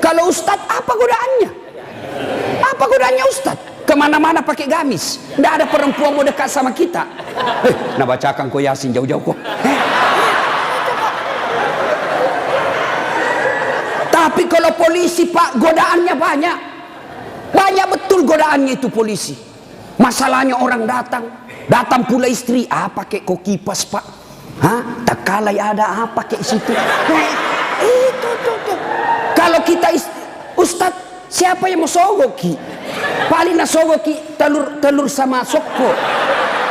Kalau ustad, apa godaannya? Apa godaannya ustad? Kemana-mana pakai gamis, nggak ada perempuan mau dekat sama kita. Nah bacakan kau Yasin jauh-jauh kok. Tapi kalau polisi pak, godaannya banyak. Banyak betul godaannya itu polisi. Masalahnya orang datang pula istri, pakai kok kipas pak. Tak kalai ada pakai situ. Itu tuh. Kalau kita ustad, siapa yang mau sogoki? Paling nasogoki telur sama soko.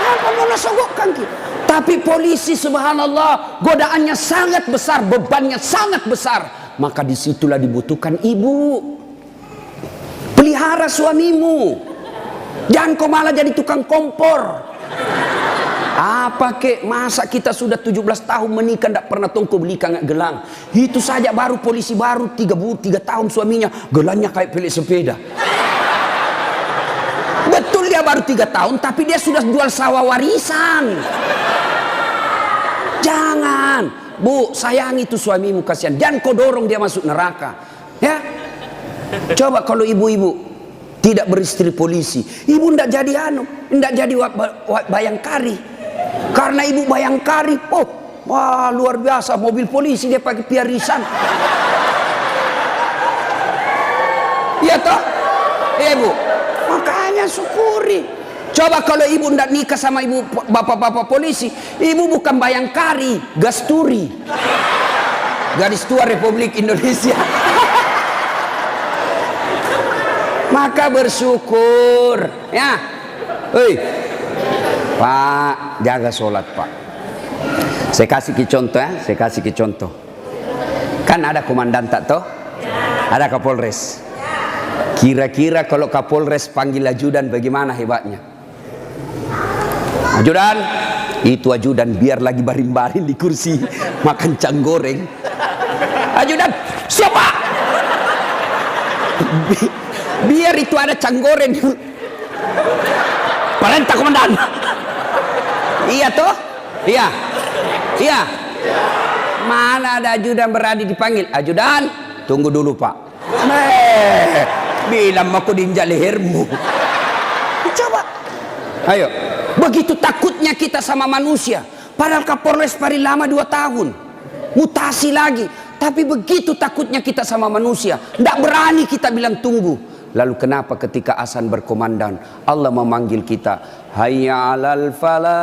Apa mau nasogokkan ki? Tapi polisi subhanallah godaannya sangat besar, bebannya sangat besar. Maka disitulah dibutuhkan ibu. Pelihara suamimu. Jangan kau malah jadi tukang kompor. Apa kek, masa kita sudah 17 tahun menikah tidak pernah tongko belikan gelang. Itu saja baru polisi baru 3 tahun suaminya gelangnya kayak pelik sepeda. Betul dia baru 3 tahun tapi dia sudah jual sawah warisan. Jangan bu, sayangi itu suamimu, kasihan. Jangan kau dorong dia masuk neraka. Ya, coba kalau ibu-ibu tidak beristri polisi, ibu ndak jadi ndak jadi bayangkari. Karena ibu bayangkari, wah luar biasa, mobil polisi dia pakai piarisan. Iya toh? Iya bu. Makanya syukuri. Coba kalau ibu ndak nikah sama ibu bapak-bapak polisi, ibu bukan bayangkari, gasturi. Gadis tua Republik Indonesia. Maka bersyukur ya. Pak, jaga sholat pak. Saya kasih contoh ya, saya kasih contoh. Kan ada komandan tak toh? Ada Kapolres. Kira-kira kalau Kapolres panggil ajudan bagaimana hebatnya? Ajudan, itu ajudan biar lagi baring-baring di kursi makan cang goreng. Ajudan, siapa? Biar itu ada cang goreng. Perintah komandan. Iya toh? Iya. Mana ada ajudan berani dipanggil? Ajudan, tunggu dulu pak. Bilang aku diinjak lehermu. Coba. Ayo. Begitu takutnya kita sama manusia. Padahal Kapolres paling lama 2 tahun. Mutasi lagi. Tapi begitu takutnya kita sama manusia. Tidak berani kita bilang tunggu. Lalu kenapa ketika azan berkomandan Allah memanggil kita, hayya 'alal falah.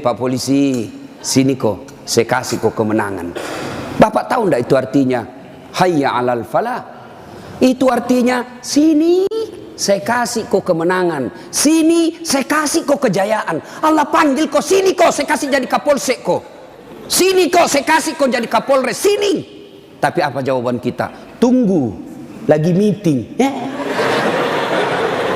Pak polisi, sini kok, saya kasih kok kemenangan. Bapak tahu enggak itu artinya hayya 'alal falah? Itu artinya sini saya kasih kok kemenangan, sini saya kasih kok kejayaan. Allah panggil kok, sini kok saya kasih jadi Kapolsek kok, sini kok saya kasih kok jadi Kapolres, sini. Tapi apa jawaban kita? Tunggu, lagi meeting.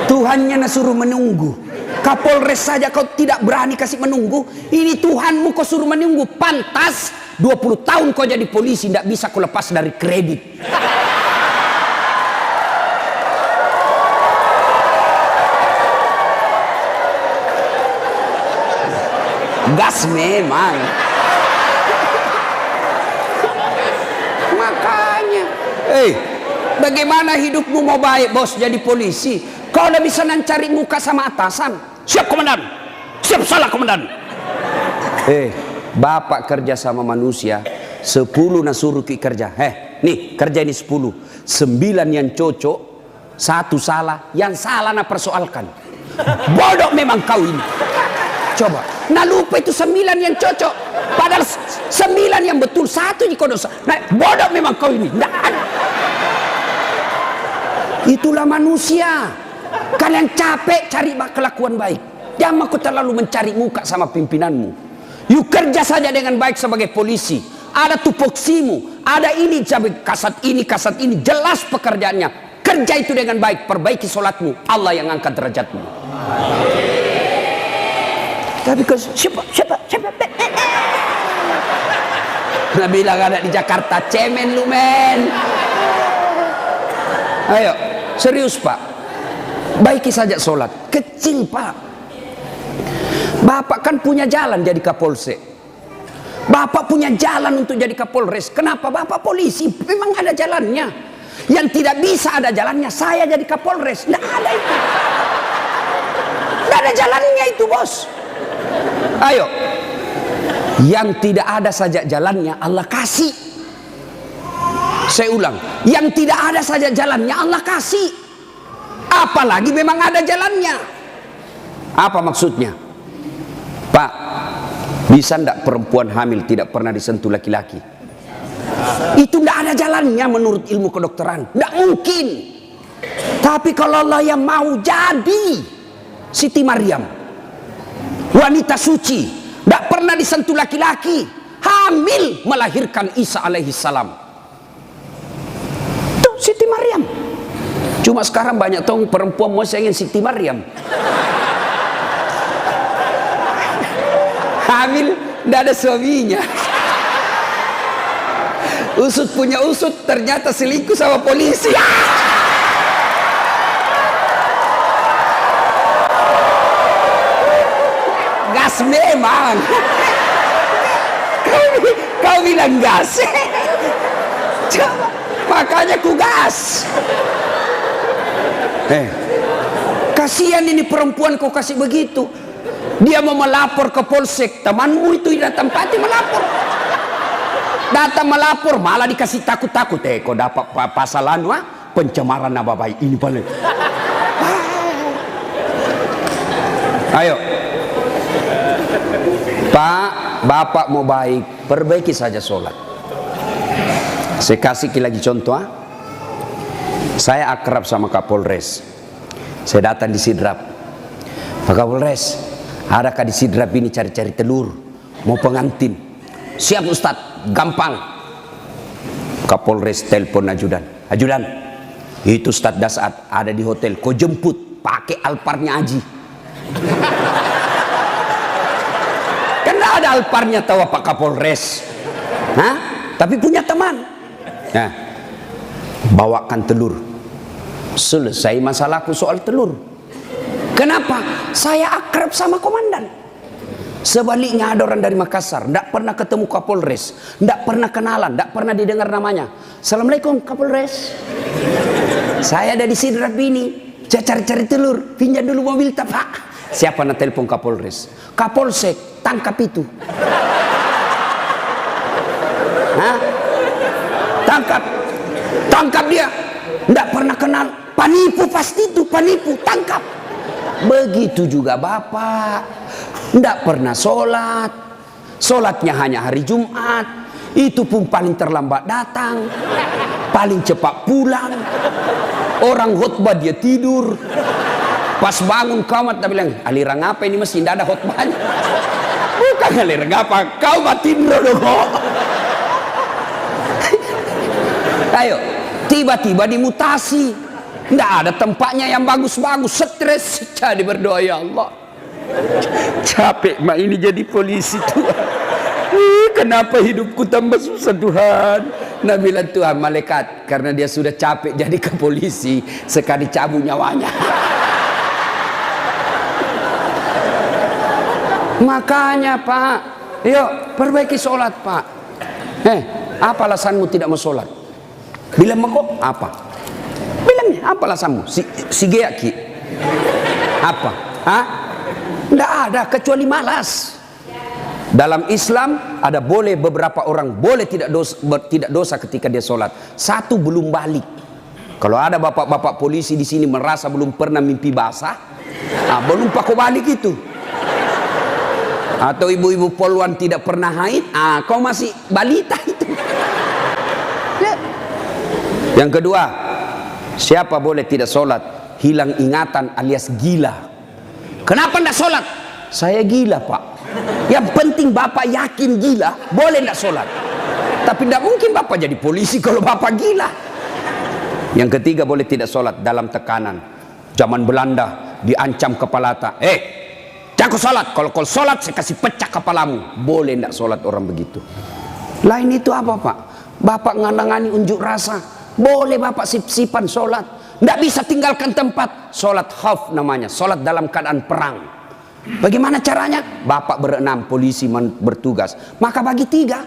Tuhannya suruh menunggu. Kapolres saja kau tidak berani kasih menunggu. Ini Tuhanmu kau suruh menunggu. Pantas 20 tahun kau jadi polisi tidak bisa kau lepas dari kredit. Gas memang. Makanya, bagaimana hidupmu mau baik bos jadi polisi? Kau udah bisa cari muka sama atasan. Siap komandan. Siap salah komandan. Bapak kerja sama manusia 10 nasuruh ki kerja. Nih kerja ini 10, 9 yang cocok, 1 salah. Yang salah nak persoalkan. Bodoh memang kau ini. Coba, nah lupa itu 9 yang cocok. Padahal 9 yang betul, 1 yang kau dosa. Nah, bodoh memang kau ini. Nah, itulah manusia. Kalian capek cari kelakuan baik. Jangan kau terlalu mencari muka sama pimpinanmu. Yuk kerja saja dengan baik sebagai polisi. Ada tupoksimu, ada ini kasat ini, jelas pekerjaannya. Kerja itu dengan baik, perbaiki sholatmu. Allah yang angkat derajatmu. Tapi siapa? Nah bilang ada di Jakarta, cemen lu men. Ayo, serius pak. Baiki saja sholat. Kecil pak. Bapak kan punya jalan jadi Kapolsek. Bapak punya jalan untuk jadi Kapolres. Kenapa? Bapak polisi, memang ada jalannya. Yang tidak bisa ada jalannya, saya jadi Kapolres. Tidak ada itu. Tidak ada jalannya itu, bos. Ayo. Yang tidak ada saja jalannya, Allah kasih. Saya ulang. Yang tidak ada saja jalannya, Allah kasih. Apalagi memang ada jalannya. Apa maksudnya? Pak, bisa enggak perempuan hamil tidak pernah disentuh laki-laki? Itu enggak ada jalannya menurut ilmu kedokteran. Enggak mungkin. Tapi kalau Allah yang mau jadi Siti Maryam, wanita suci, enggak pernah disentuh laki-laki, hamil melahirkan Isa alaihissalam. Tuh Siti Maryam. Cuma sekarang banyak tahu perempuan mau ingin Siti Maryam. Hamil, tidak ada suaminya. Usut punya usut, ternyata selingkuh sama polisi. Gas memang. Kau bilang gas. Coba, makanya ku gas. Kasihan ini perempuan kau kasih begitu. Dia mau melapor ke polsek, temanmu itu datang pati melapor. Datang melapor malah dikasih takut-takut. Kau dapat pasal anu, pencemaran nama baik ini paling. Ayo. Pak, Bapak mau baik, perbaiki saja sholat. Saya kasih lagi contoh. Saya akrab sama Kapolres. Saya datang di Sidrap. Pak Kapolres, adakah di Sidrap ini cari-cari telur, mau pengantin? Siap Ustadz, gampang. Kapolres telepon ajudan. Ajudan, itu Ustadz Dasat ada di hotel, kau jemput pakai Alparnya Aji. Kan ada Alparnya tahu Pak Kapolres. Hah? Tapi punya teman. Nah, bawakan telur. Selesai masalahku soal telur. Kenapa? Saya akrab sama komandan. Sebaliknya ada orang dari Makassar, tidak pernah ketemu Kapolres, tidak pernah kenalan, tidak pernah didengar namanya. Assalamualaikum Kapolres. Saya ada di Sidrap ini, saya cari-cari telur, pinjam dulu mobil tak Pak. Siapa nak telepon Kapolres? Kapolsek, tangkap itu. Hah? Tangkap dia. Tidak pernah kenal, penipu pasti itu, penipu, tangkap. Begitu juga Bapak, tidak pernah sholat, sholatnya hanya hari Jumat, itu pun paling terlambat datang, paling cepat pulang. Orang khutbah dia tidur, pas bangun kamat dia bilang, aliran apa ini masih tidak ada khutbahnya? Bukan aliran apa, kau mati dulu. Ayo, tiba-tiba dimutasi. Tidak ada tempatnya yang bagus-bagus, stres. Jadi berdoa, ya Allah, capek mak ini jadi polisi Tuhan. Kenapa hidupku tambah susah Tuhan? Nah bilang Tuhan, malaikat, karena dia sudah capek jadi ke polisi, sekali cabut nyawanya. Makanya Pak, yuk perbaiki sholat Pak. Apa alasanmu tidak mau sholat? Bilang kok apa? Bilangnya apa alasanmu? Si geaki. Apa? Hah? Tidak ada kecuali malas. Dalam Islam ada boleh beberapa orang boleh tidak dosa ketika dia sholat. Satu, belum balik. Kalau ada bapak-bapak polisi di sini merasa belum pernah mimpi basah, belum pakai balik itu. Atau ibu-ibu poluan tidak pernah haid, kau masih balita itu. Yang kedua, siapa boleh tidak sholat? Hilang ingatan alias gila. Kenapa tidak sholat? Saya gila Pak. Yang penting Bapak yakin gila, boleh tidak sholat. Tapi tidak mungkin Bapak jadi polisi kalau Bapak gila. Yang ketiga, boleh tidak sholat dalam tekanan. Zaman Belanda diancam kepala tak. Jangan kau sholat. Kalau kau sholat saya kasih pecah kepalamu. Boleh tidak sholat orang begitu. Lain itu apa Pak? Bapak nganangani unjuk rasa. Boleh Bapak sip-sipan sholat. Tidak bisa tinggalkan tempat. Sholat khauf namanya, sholat dalam keadaan perang. Bagaimana caranya? Bapak berenam, polisi bertugas. Maka bagi tiga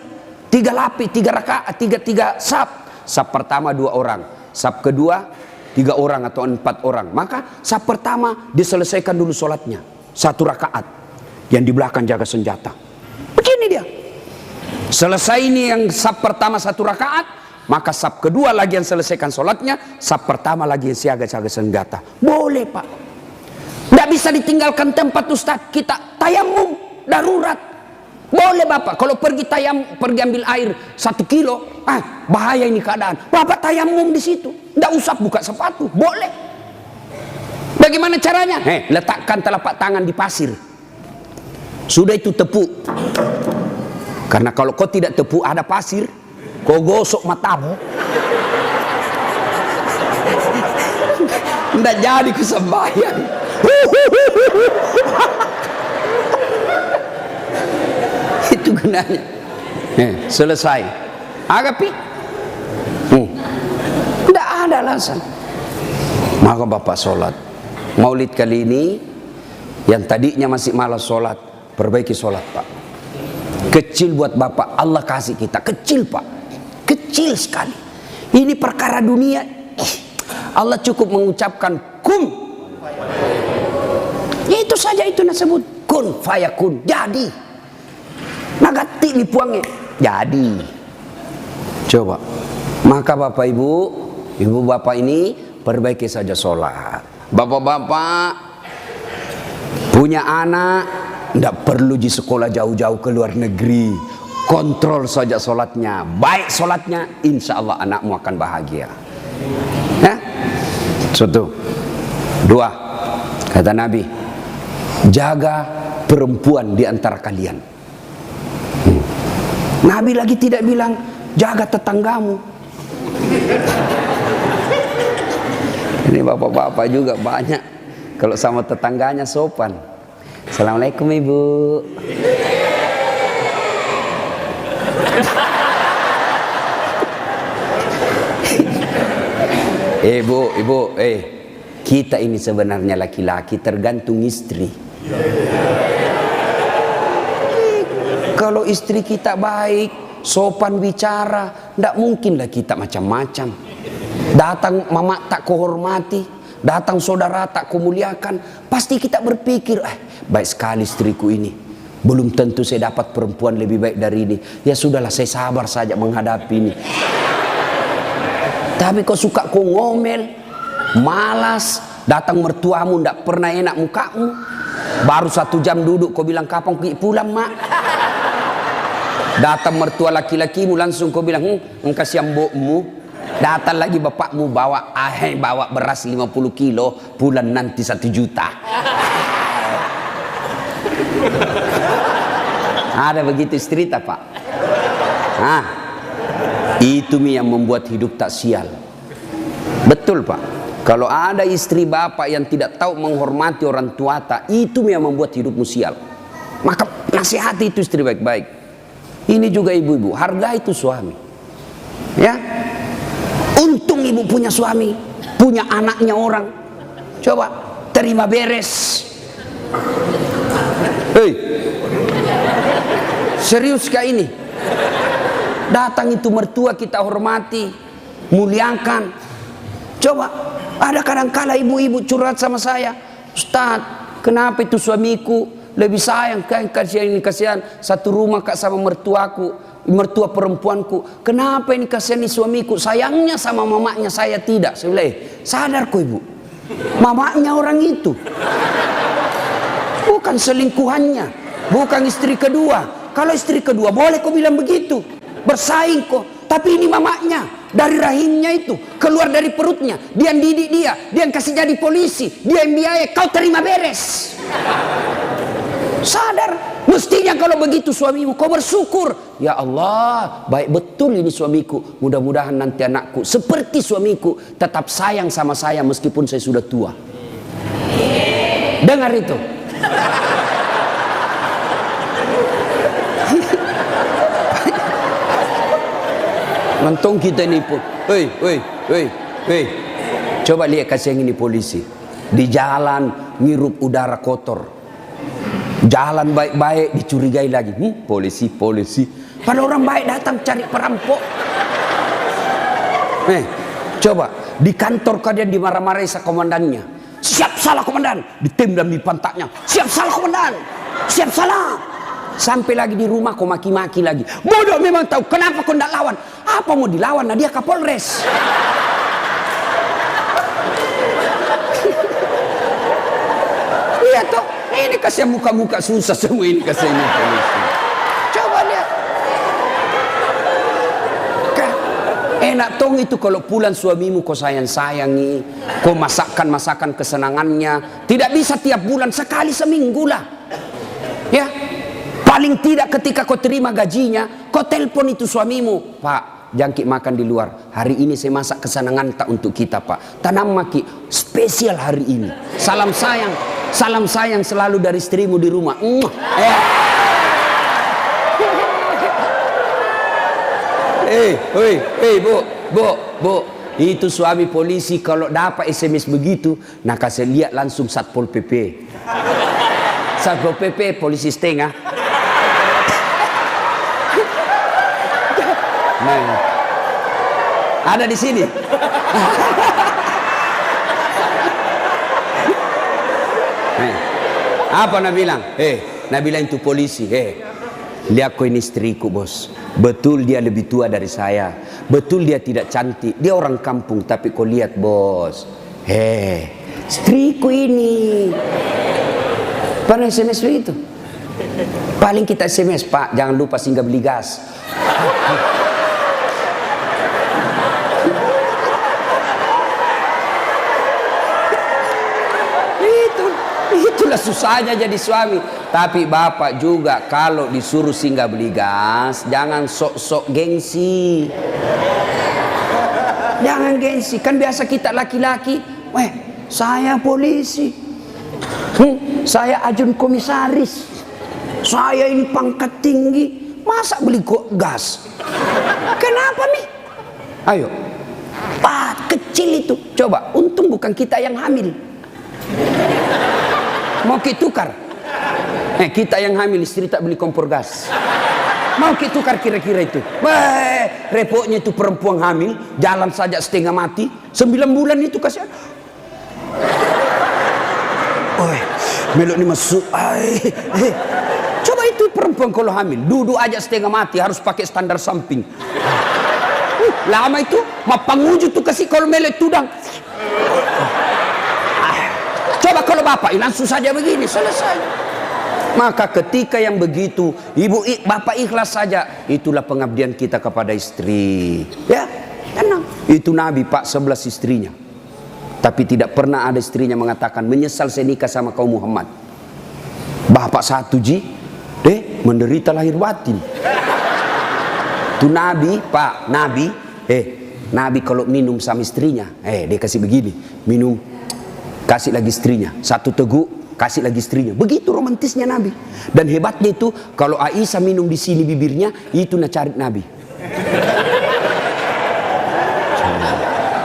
lapis, tiga rakaat, tiga saf. Saf pertama 2 orang, saf kedua 3 orang atau 4 orang. Maka saf pertama diselesaikan dulu sholatnya 1 rakaat. Yang di belakang jaga senjata. Begini dia. Selesai ini yang saf pertama 1 rakaat, maka saf kedua lagi yang selesaikan sholatnya, saf pertama lagi yang siaga-siaga senjata. Boleh Pak. Tidak bisa ditinggalkan tempat Ustaz. Kita tayamum darurat. Boleh Bapak. Kalau pergi ambil air 1 kilo, bahaya ini keadaan. Bapak tayamum di situ. Tidak usah buka sepatu. Boleh. Bagaimana caranya? Letakkan telapak tangan di pasir. Sudah itu tepuk. Karena kalau kau tidak tepuk ada pasir, kau gosok matamu, tidak jadi kesembahyang. Itu gunanya. Selesai. Agapi. Tidak ada alasan. Maka Bapak sholat. Maulid kali ini, yang tadinya masih malas sholat, perbaiki sholat Pak. Kecil buat Bapak, Allah kasih kita. Kecil Pak, kecil sekali. Ini perkara dunia. Allah cukup mengucapkan kun. Itu saja itu disebut kun fayakun. Jadi nagati lipuangnya jadi. Coba. Maka Bapak Ibu Bapak ini perbaiki saja sholat. Bapak-bapak punya anak, tidak perlu di sekolah jauh-jauh ke luar negeri. Kontrol saja sholatnya. Baik sholatnya, insya Allah anakmu akan bahagia. Satu. 2. Kata Nabi, jaga perempuan di antara kalian. Nabi lagi tidak bilang jaga tetanggamu. Ini bapak-bapak juga banyak kalau sama tetangganya sopan. Assalamualaikum Ibu. Ibu, kita ini sebenarnya laki-laki tergantung istri. Kalau istri kita baik, sopan bicara, tidak mungkinlah kita macam-macam. Datang mama tak kuhormati, datang saudara tak kumuliakan, pasti kita berpikir, baik sekali istriku ini. Belum tentu saya dapat perempuan lebih baik dari ini. Ya sudahlah, saya sabar saja menghadapi ini. Tapi kau suka kau ngomel, malas, datang mertuamu tidak pernah enak mukamu. Baru 1 jam duduk kau bilang kapan pulang mak. Datang mertua laki-lakimu langsung kau bilang kasih mbokmu. Datang lagi bapakmu bawa beras 50 kilo, pulang nanti 1 juta. Ada begitu cerita Pak. Itu yang membuat hidup tak sial. Betul Pak. Kalau ada istri bapak yang tidak tahu menghormati orang tua tak, itu yang membuat hidupmu sial. Maka nasihati itu istri baik-baik. Ini juga ibu-ibu, hargai itu suami. Ya. Untung ibu punya suami, punya anaknya orang. Coba terima beres. Serius kah ini? Datang itu mertua kita hormati, muliakan. Coba, ada kadang-kala ibu-ibu curhat sama saya, Ustaz, kenapa itu suamiku lebih sayang kasihan satu rumah kak sama mertuaku, mertua perempuanku. Kenapa ini kasihan suamiku, sayangnya sama mamanya saya tidak. Saya bilang, sadar kok ibu, mamanya orang itu, bukan selingkuhannya, bukan istri kedua. Kalau istri kedua boleh kau bilang begitu, bersaing kok. Tapi ini mamanya, dari rahimnya itu, keluar dari perutnya, dia yang didik dia yang kasih jadi polisi, dia yang biaya, kau terima beres. Sadar, mestinya kalau begitu suamimu, kau bersyukur. Ya Allah, baik betul ini suamiku. Mudah-mudahan nanti anakku seperti suamiku, tetap sayang sama saya meskipun saya sudah tua. Dengar itu. Nonton kita ini pun, coba lihat kasih yang ini polisi di jalan ngirup udara kotor. Jalan baik-baik dicurigai lagi. Polisi. Pada orang baik datang cari perampok. Coba di kantor kalian dimarah-marahi sa komandannya. Siap salah komandan, ditembak di pantatnya. Siap salah komandan, siap salah. Sampai lagi di rumah kau maki-maki lagi. Bodoh memang tahu kenapa kau tidak lawan. Apa mau dilawan? Nah dia Kapolres. Iya toh, ini kasih muka-muka susah semua ini kasihnya polisi. Coba lihat. Enak tong itu kalau pulang suamimu kau sayang-sayangi, kau masakan kesenangannya. Tidak bisa tiap bulan, sekali seminggu lah. Ya, paling tidak ketika kau terima gajinya, kau telepon itu suamimu, Pak, jangkit makan di luar. Hari ini saya masak kesenangan tak untuk kita, Pak. Tanam maki spesial hari ini. Salam sayang selalu dari istrimu di rumah. Bu, itu suami polisi kalau dapat SMS begitu, nah kasih lihat langsung Satpol PP. Satpol PP polisi setengah. Nah, ada di sini. Apa nak bilang? Nak bilang itu polisi. Lihat kau ini istriku, bos. Betul dia lebih tua dari saya. Betul dia tidak cantik. Dia orang kampung, tapi kau lihat, bos. Istriku ini. Pernah SMS begitu? Paling kita SMS, Pak, jangan lupa singgah beli gas. Itulah susahnya jadi suami. Tapi bapak juga kalau disuruh singgah beli gas, jangan sok-sok gengsi. Jangan gengsi. Kan biasa kita laki-laki, saya polisi, saya ajun komisaris, saya ini pangkat tinggi, masa beli gas? Kenapa nih? Ayo, Pak, kecil itu. Coba, untung bukan kita yang hamil. Mau kita tukar? Kita yang hamil, istri tak beli kompor gas. Mau kita tukar kira-kira itu? Repotnya itu perempuan hamil, jalan saja setengah mati, 9 bulan itu kasihan. Melok ni masuk. Coba itu perempuan kalau hamil, duduk aja setengah mati, harus pakai standar samping. Lama itu, mapanguju tuh kasih kalau melek tudang. Coba kalau bapak langsung saja begini, selesai. Maka ketika yang begitu, bapak ikhlas saja, itulah pengabdian kita kepada istri. Ya, tenang. Itu Nabi, Pak, 11 istrinya. Tapi tidak pernah ada istrinya mengatakan menyesal saya nikah sama kaum Muhammad. Bapak satu menderita lahir batin. Itu Nabi, Pak, Nabi. Nabi kalau minum sama istrinya, dia kasih begini, minum. Kasih lagi istrinya, satu teguk, kasih lagi istrinya. Begitu romantisnya Nabi. Dan hebatnya itu, kalau Aisyah minum di sini bibirnya, itu nak cari Nabi.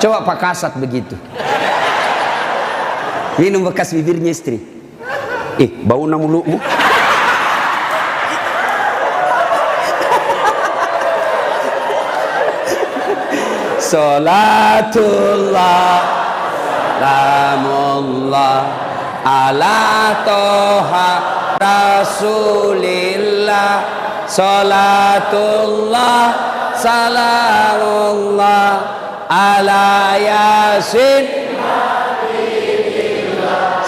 Coba Pak Kasat begitu. Minum bekas bibirnya istri. Bau na mulutmu. Salatullah Salamullah ala toha rasulillah. Salatullah salamullah ala yasin.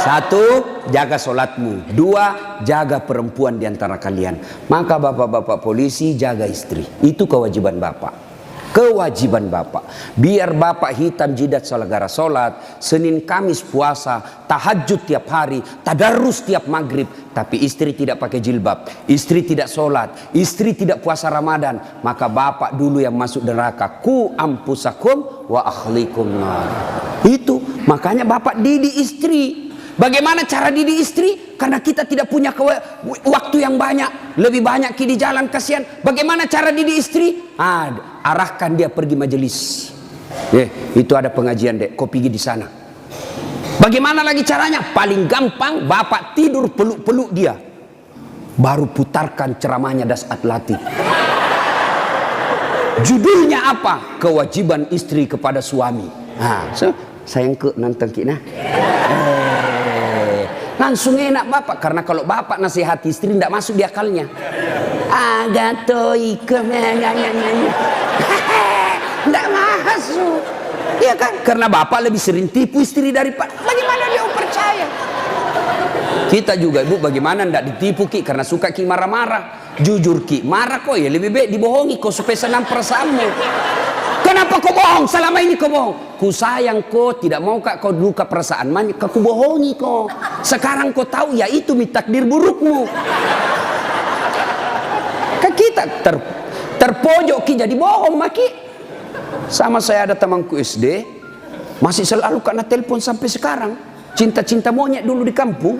Satu, jaga solatmu. Dua, jaga perempuan di antara kalian. Maka bapak-bapak polisi jaga istri. Itu kewajiban bapak. Kewajiban bapak. Biar bapak hitam jidat gara solat, Senin Kamis puasa, tahajud tiap hari, tadarus tiap maghrib, tapi istri tidak pakai jilbab, istri tidak solat, istri tidak puasa Ramadan, maka bapak dulu yang masuk neraka. Ku ampusakum wa akhlikum nar. Itu makanya bapak didik istri. Bagaimana cara didik istri? Karena kita tidak punya waktu yang banyak, lebih banyak di jalan, kasihan. Bagaimana cara didik istri? Arahkan dia pergi majelis. Itu ada pengajian, dek, kau pergi di sana. Bagaimana lagi caranya? Paling gampang, bapak tidur peluk-peluk dia. baru putarkan ceramahnya Dasat Latif. Judulnya apa? Kewajiban istri kepada suami. Nah, sayang ke nonton kita. Langsung enak bapak, karena kalau bapak nasihati istri tidak masuk di akalnya. Agak toy tidak masuk, ya kan? Karena bapak lebih sering tipu istri daripada. Bagaimana dia percaya? Kita juga ibu, bagaimana tidak ditipu ki? Karena suka ki marah-marah. Jujur ki, marah kok ya lebih baik dibohongi kau supaya senang perasaanmu. Kenapa kau bohong? Selama ini kau bohong. Ku sayang kau, tidak mau kau luka perasaan, maka ku bohongi kau. Sekarang kau tahu ya itu takdir burukmu. Kan kita terpojok ki jadi bohong maki. Sama saya ada temanku SD, masih selalu kena telepon sampai sekarang. Cinta-cinta monyet dulu di kampung.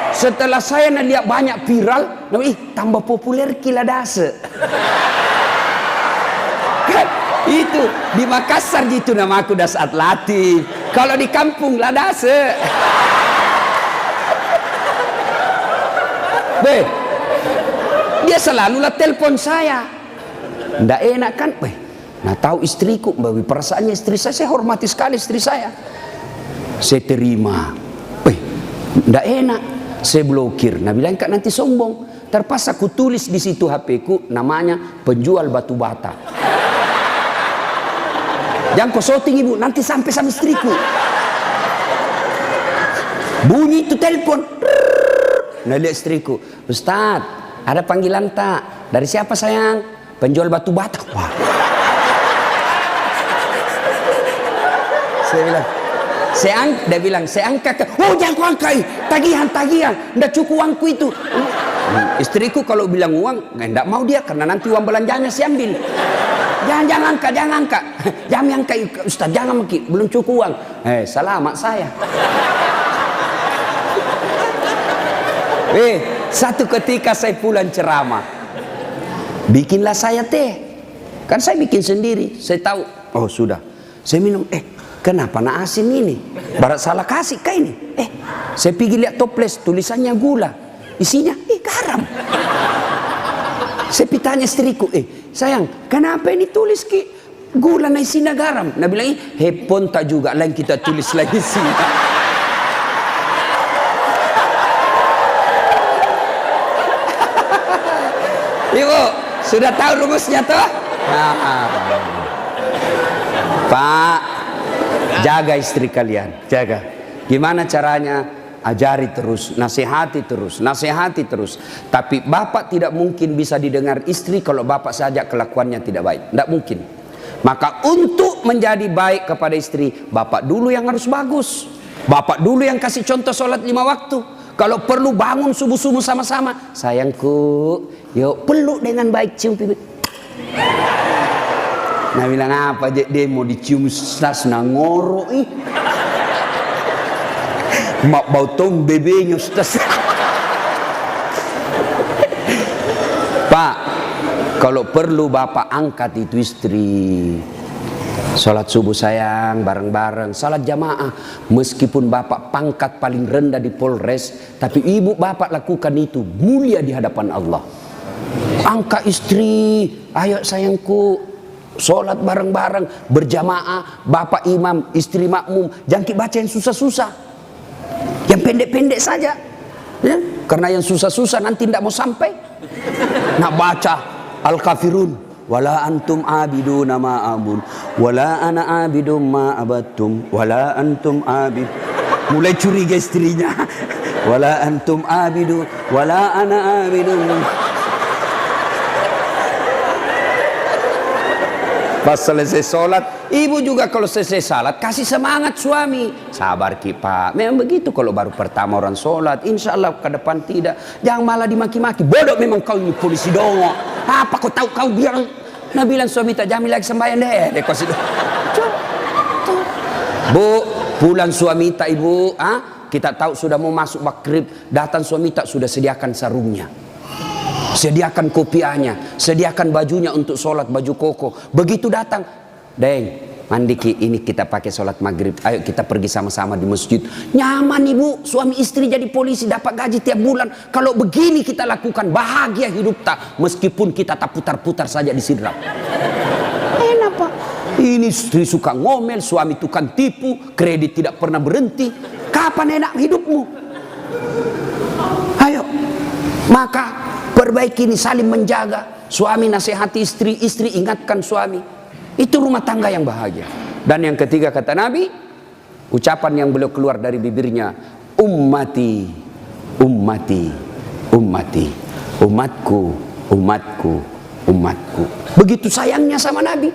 Setelah saya lihat banyak viral, tambah populer kila dase. Kan itu di Makassar gitu nama aku Dasat Latif. Kalau di kampung lah dase. Dia selalu lah telepon saya. Nggak enak kan? Nah tahu istriku, bagi perasaannya istri saya hormati sekali istri saya. Saya terima. Nggak enak. Saya blokir. Nah bilang kak nanti sombong. Terpaksa ku tulis di situ HP ku namanya penjual batu bata. Jangan kau shooting ibu, nanti sampai sama istriku. Bunyi itu telepon. Nah lihat istriku, Ustaz, ada panggilan tak? Dari siapa sayang? Penjual batu bata. Wah. Saya bilang, dia bilang, saya angkat. Oh jangan kau angkat, tagihan, ndak cukup uangku itu. Istriku kalau bilang uang, ndak mau dia karena nanti uang belanjanya saya ambil. Jangan angkat. Jangan angkat, Ustaz, jangan maki, belum cukup uang. Selamat saya. Satu ketika saya pulang ceramah, bikinlah saya teh. Kan saya bikin sendiri. Saya tahu, oh sudah. Saya minum, kenapa nak asin ini? Barat salah kasih kah ini? Saya pergi lihat toples, tulisannya gula. Isinya, garam. Saya pitanya istriku, sayang, kenapa ini tulis ki gula na isinya garam? Nah bilang, hepon tak juga, lain kita tulis lagi sini. Ibu, sudah tahu rumusnya toh? Pak, jaga istri kalian, jaga. Gimana caranya? Ajari terus, nasihati terus. Tapi bapak tidak mungkin bisa didengar istri kalau bapak saja kelakuannya tidak baik. Tidak mungkin. Maka untuk menjadi baik kepada istri, bapak dulu yang harus bagus. Bapak dulu yang kasih contoh sholat 5 waktu. Kalau perlu bangun subuh-subuh sama-sama. Sayangku, yuk peluk dengan baik, cium pipi. Nah bilang apa dia mau dicium sas ngoro ih. Mak bau tong bebenya stas. Pak, kalau perlu bapak angkat itu istri. Salat subuh sayang, bareng-bareng, salat jamaah. Meskipun bapak pangkat paling rendah di Polres, tapi ibu bapak lakukan itu mulia di hadapan Allah. Angkat istri, ayo sayangku, salat bareng-bareng, berjamaah, bapak imam, istri makmum. Jangan baca yang susah-susah, yang pendek-pendek saja, ya? Karena yang susah-susah nanti tidak mau sampai. Nak baca Al-Kafirun, wala antum abiduna ma abun, wala ana abidum ma abattum, wala antum abid. Mulai curiga istrinya. Wala antum abidu, wala ana abidum. Pas selesai sholat, ibu juga kalau selesai sholat kasih semangat suami. Sabar ki pak, memang begitu kalau baru pertama orang sholat. Insya Allah ke depan tidak. Jangan malah dimaki-maki. Bodoh memang kau ini polisi dongo. Apa kau tahu kau bilang? Nah bilang suami tak jamin lagi sembahyang deh. Bu, pulang suami tak ibu. Kita tahu sudah mau masuk maghrib. Datang suami tak sudah sediakan sarungnya. Sediakan kopiahnya, sediakan bajunya untuk sholat, baju koko. Begitu datang, Deng, mandi Ki, ini kita pakai sholat maghrib, ayo kita pergi sama-sama di masjid. Nyaman ibu, suami istri jadi polisi dapat gaji tiap bulan. Kalau begini kita lakukan, bahagia hidup tak, meskipun kita tak putar-putar saja di sidrap. Enak Pak. Ini istri suka ngomel, suami tukang tipu, kredit tidak pernah berhenti. Kapan enak hidupmu? Ayo, maka perbaiki ini, saling menjaga. Suami nasihati istri, istri ingatkan suami. Itu rumah tangga yang bahagia. Dan yang ketiga kata Nabi, ucapan yang beliau keluar dari bibirnya, ummati, ummati, ummati, umatku, umatku, umatku. Begitu sayangnya sama Nabi.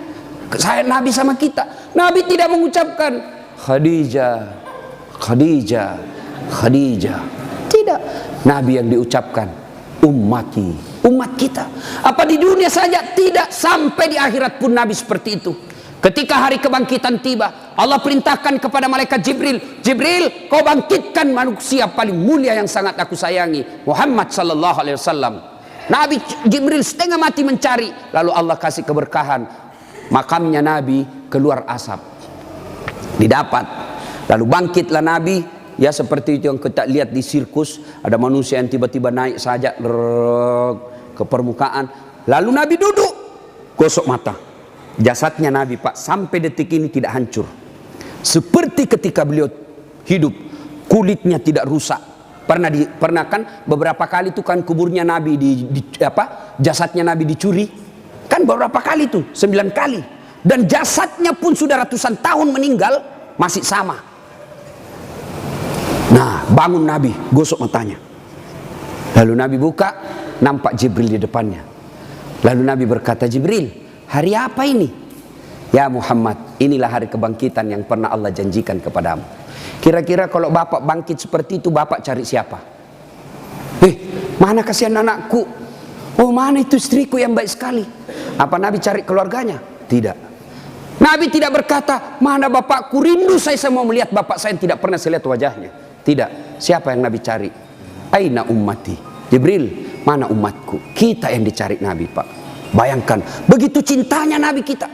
Sayang Nabi sama kita. Nabi tidak mengucapkan Khadijah, Khadijah, Khadijah. Tidak. Nabi yang diucapkan ummati, umat kita. Apa di dunia saja? Tidak, sampai di akhirat pun Nabi seperti itu. Ketika hari kebangkitan tiba, Allah perintahkan kepada malaikat Jibril, Jibril, kau bangkitkan manusia paling mulia yang sangat aku sayangi, Muhammad sallallahu alaihi wasallam. Nabi Jibril setengah mati mencari, lalu Allah kasih keberkahan, makamnya Nabi keluar asap, didapat. Lalu bangkitlah Nabi. Ya seperti itu yang kita lihat di sirkus, ada manusia yang tiba-tiba naik saja ke permukaan, lalu Nabi duduk, gosok mata. Jasadnya Nabi Pak sampai detik ini tidak hancur, seperti ketika beliau hidup, kulitnya tidak rusak. Pernah kan beberapa kali itu kan kuburnya Nabi jasadnya Nabi dicuri, kan beberapa kali tuh, 9 kali, dan jasadnya pun sudah ratusan tahun meninggal masih sama. Nah, bangun Nabi, gosok matanya. Lalu Nabi buka, nampak Jibril di depannya. Lalu Nabi berkata, Jibril, hari apa ini? Ya Muhammad, inilah hari kebangkitan yang pernah Allah janjikan kepadamu. Kira-kira kalau bapak bangkit seperti itu, bapak cari siapa? Mana kasihan anakku? Oh, mana itu istriku yang baik sekali? Apa Nabi cari keluarganya? Tidak. Nabi tidak berkata, mana bapakku, rindu saya mau melihat bapak saya yang tidak pernah saya lihat wajahnya. Tidak. Siapa yang Nabi cari? Aina ummati. Jibril, mana umatku? Kita yang dicari Nabi Pak. Bayangkan, begitu cintanya Nabi kita.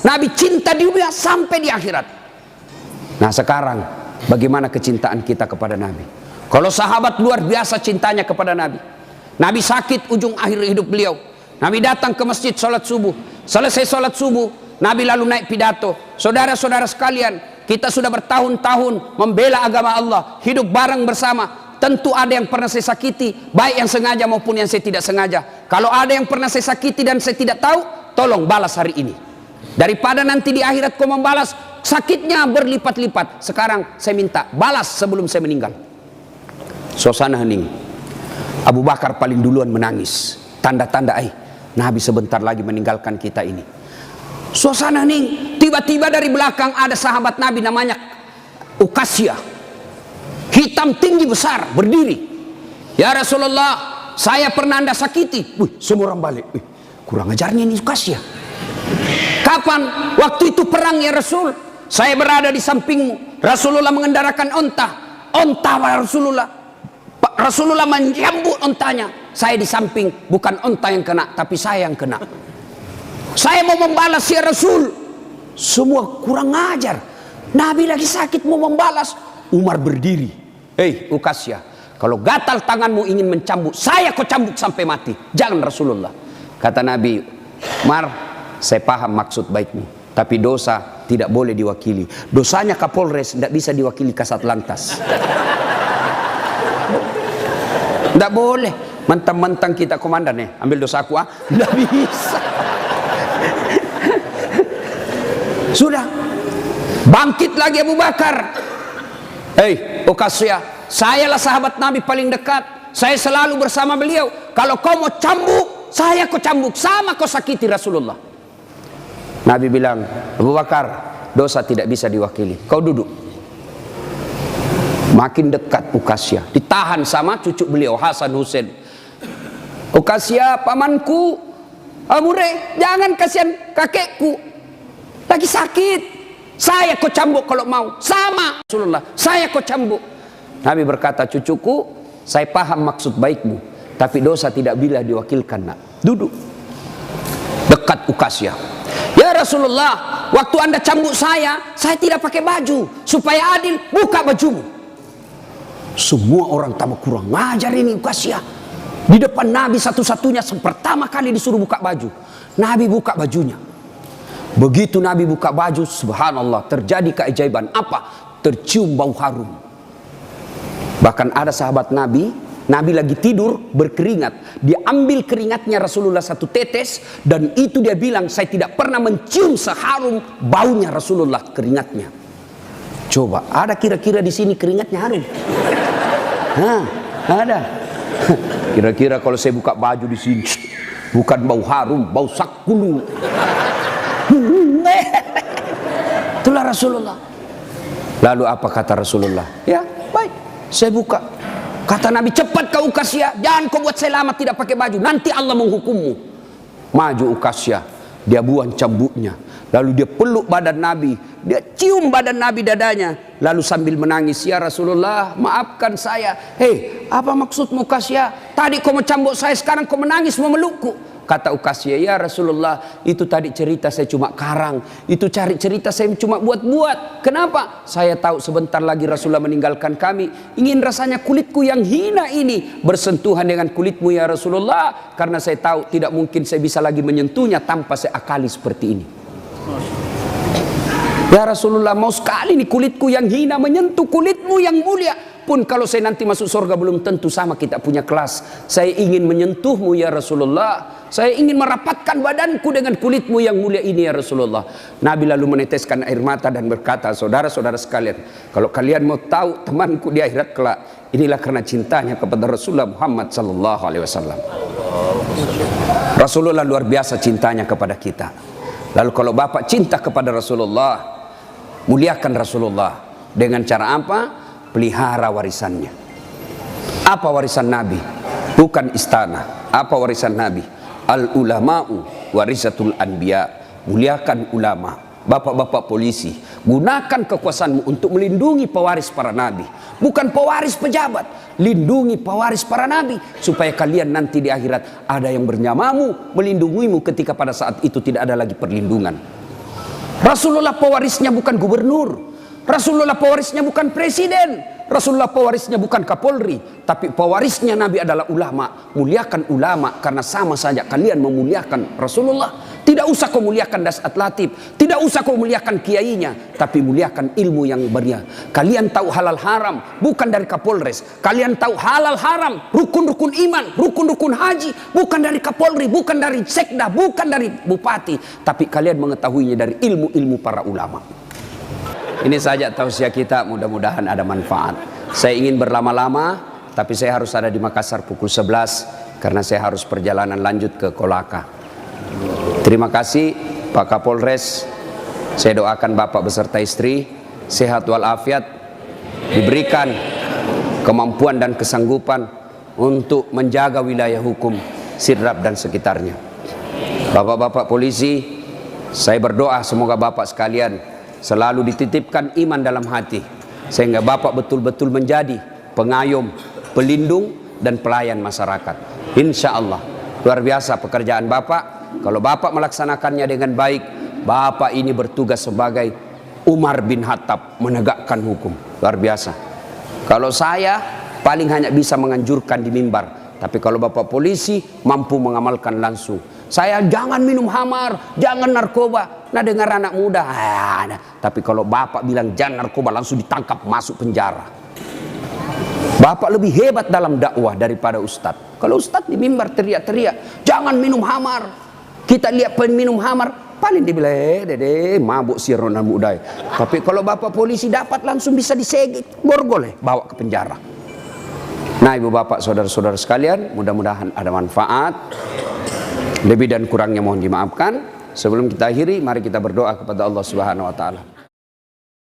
Nabi cinta di dunia sampai di akhirat. Nah sekarang, bagaimana kecintaan kita kepada Nabi? Kalau sahabat luar biasa cintanya kepada Nabi. Nabi sakit ujung akhir hidup beliau. Nabi datang ke masjid sholat subuh. Selesai sholat subuh, Nabi lalu naik pidato. Saudara-saudara sekalian, kita sudah bertahun-tahun membela agama Allah, hidup bareng bersama. Tentu ada yang pernah saya sakiti, baik yang sengaja maupun yang saya tidak sengaja. Kalau ada yang pernah saya sakiti dan saya tidak tahu, tolong balas hari ini. Daripada nanti di akhirat kau membalas, sakitnya berlipat-lipat. Sekarang saya minta balas sebelum saya meninggal. Suasana hening. Abu Bakar paling duluan menangis. Tanda-tanda Nabi sebentar lagi meninggalkan kita ini. Suasana hening. Tiba-tiba dari belakang ada sahabat Nabi namanya Ukasya, hitam tinggi besar, berdiri. Ya Rasulullah, saya pernah Anda sakiti. Semua orang balik. Kurang ajarnya ini Ukasya. Kapan? Waktu itu perang ya Rasul. Saya berada di sampingmu. Rasulullah mengendarakan onta. Onta Rasulullah. Rasulullah menyambut ontanya. Saya di samping, bukan onta yang kena, tapi saya yang kena. Saya mau membalas ya Rasul. Semua kurang ajar. Nabi lagi sakit mau membalas. Umar berdiri. Ukasya, kalau gatal tanganmu ingin mencambuk, saya kau cambuk sampai mati. Jangan Rasulullah. Kata Nabi, Umar, saya paham maksud baikmu, tapi dosa tidak boleh diwakili. Dosanya Kapolres tidak bisa diwakili Kasat Lantas. Tidak boleh. Mentang-mentang kita komandan ambil dosaku tidak bisa. Sudah. Bangkit lagi Abu Bakar. Ukasya, sayalah sahabat Nabi paling dekat. Saya selalu bersama beliau. Kalau kau mau cambuk, saya kau cambuk. Sama kau sakiti Rasulullah. Nabi bilang, Abu Bakar, dosa tidak bisa diwakili. Kau duduk. Makin dekat Ukasya. Ditahan sama cucu beliau, Hasan Hussein. Ukasya, pamanku. Amure, jangan kasihan kakekku. Lagi sakit. Saya kau cambuk kalau mau. Sama Rasulullah, saya kau cambuk. Nabi berkata, cucuku, saya paham maksud baikmu, tapi dosa tidak bila diwakilkan. Nak, duduk dekat Ukasya. Ya Rasulullah, waktu Anda cambuk saya tidak pakai baju. Supaya adil, buka bajumu. Semua orang tambah kurang ngajar ini Ukasya. Di depan Nabi satu-satunya pertama kali disuruh buka baju. Nabi buka bajunya. Begitu Nabi buka baju, subhanallah, terjadi keajaiban. Apa? Tercium bau harum. Bahkan ada sahabat Nabi lagi tidur berkeringat, dia ambil keringatnya Rasulullah satu tetes, dan itu dia bilang, saya tidak pernah mencium seharum baunya Rasulullah keringatnya. Coba, ada kira-kira di sini keringatnya harum? Nah, ada. Kira-kira kalau saya buka baju di sini, bukan bau harum, bau sakulu. Itulah Rasulullah. Lalu apa kata Rasulullah? Ya, baik, saya buka. Kata Nabi, cepat kau Ukasya, jangan kau buat saya lama tidak pakai baju, nanti Allah menghukummu. Maju Ukasya, dia buang cambuknya, lalu dia peluk badan Nabi, dia cium badan Nabi dadanya, lalu sambil menangis, ya Rasulullah, maafkan saya. Hei, apa maksudmu Ukasya? Tadi kau mencambuk saya, sekarang kau menangis memelukku. Kata Ukasya, ya Rasulullah, itu tadi cerita saya cuma karang, itu cari cerita saya cuma buat-buat. Kenapa? Saya tahu sebentar lagi Rasulullah meninggalkan kami. Ingin rasanya kulitku yang hina ini bersentuhan dengan kulitmu ya Rasulullah, karena saya tahu tidak mungkin saya bisa lagi menyentuhnya tanpa saya akali seperti ini. Ya Rasulullah, mau sekali nih kulitku yang hina menyentuh kulitmu yang mulia. Pun kalau saya nanti masuk surga belum tentu sama kita punya kelas. Saya ingin menyentuhmu ya Rasulullah. Saya ingin merapatkan badanku dengan kulitmu yang mulia ini ya Rasulullah. Nabi lalu meneteskan air mata dan berkata, saudara-saudara sekalian, kalau kalian mau tahu temanku di akhirat kelak, inilah karena cintanya kepada Rasulullah Muhammad sallallahu alaihi wasallam. Rasulullah luar biasa cintanya kepada kita. Lalu kalau Bapak cinta kepada Rasulullah, muliakan Rasulullah dengan cara apa? Pelihara warisannya. Apa warisan Nabi? Bukan istana. Apa warisan Nabi? Al ulama'u warisatul anbiya. Muliakan ulama. Bapak-bapak polisi, gunakan kekuasaanmu untuk melindungi pewaris para nabi, bukan pewaris pejabat. Lindungi pewaris para nabi supaya kalian nanti di akhirat ada yang bernyamamu, melindungimu ketika pada saat itu tidak ada lagi perlindungan. Rasulullah pewarisnya bukan gubernur, Rasulullah pewarisnya bukan presiden, Rasulullah pewarisnya bukan Kapolri, tapi pewarisnya Nabi adalah ulama. Muliakan ulama karena sama saja kalian memuliakan Rasulullah. Tidak usah kau muliakan Dasat Latif, tidak usah kau muliakan kiainya, tapi muliakan ilmu yang beria. Kalian tahu halal haram bukan dari Kapolres, kalian tahu halal haram, rukun-rukun iman, rukun-rukun haji bukan dari Kapolri, bukan dari sekda, bukan dari bupati, tapi kalian mengetahuinya dari ilmu-ilmu para ulama. Ini saja tausiah kita, mudah-mudahan ada manfaat. Saya ingin berlama-lama, tapi saya harus ada di Makassar pukul 11 karena saya harus perjalanan lanjut ke Kolaka. Terima kasih Pak Kapolres. Saya doakan Bapak beserta istri sehat walafiat, diberikan kemampuan dan kesanggupan untuk menjaga wilayah hukum Sidrap dan sekitarnya. Bapak-bapak polisi, saya berdoa semoga Bapak sekalian selalu dititipkan iman dalam hati, sehingga Bapak betul-betul menjadi pengayom, pelindung, dan pelayan masyarakat. Insya Allah, luar biasa pekerjaan Bapak. Kalau Bapak melaksanakannya dengan baik, Bapak ini bertugas sebagai Umar bin Khattab, menegakkan hukum. Luar biasa. Kalau saya paling hanya bisa menganjurkan di mimbar, tapi kalau Bapak polisi mampu mengamalkan langsung. Saya jangan minum khamar, jangan narkoba. Nah dengar anak muda, tapi kalau Bapak bilang jangan narkoba, langsung ditangkap masuk penjara. Bapak lebih hebat dalam dakwah daripada ustadz. Kalau ustadz di mimbar teriak-teriak, jangan minum khamar. Kita lihat peminum khamar, paling dibilang, dede, mabuk si Ronald muda. Tapi kalau Bapak polisi dapat langsung bisa disegit, borgol, bawa ke penjara. Nah ibu bapak saudara-saudara sekalian, mudah-mudahan ada manfaat. Lebih dan kurangnya mohon dimaafkan. Sebelum kita akhiri, mari kita berdoa kepada Allah Subhanahu wa taala.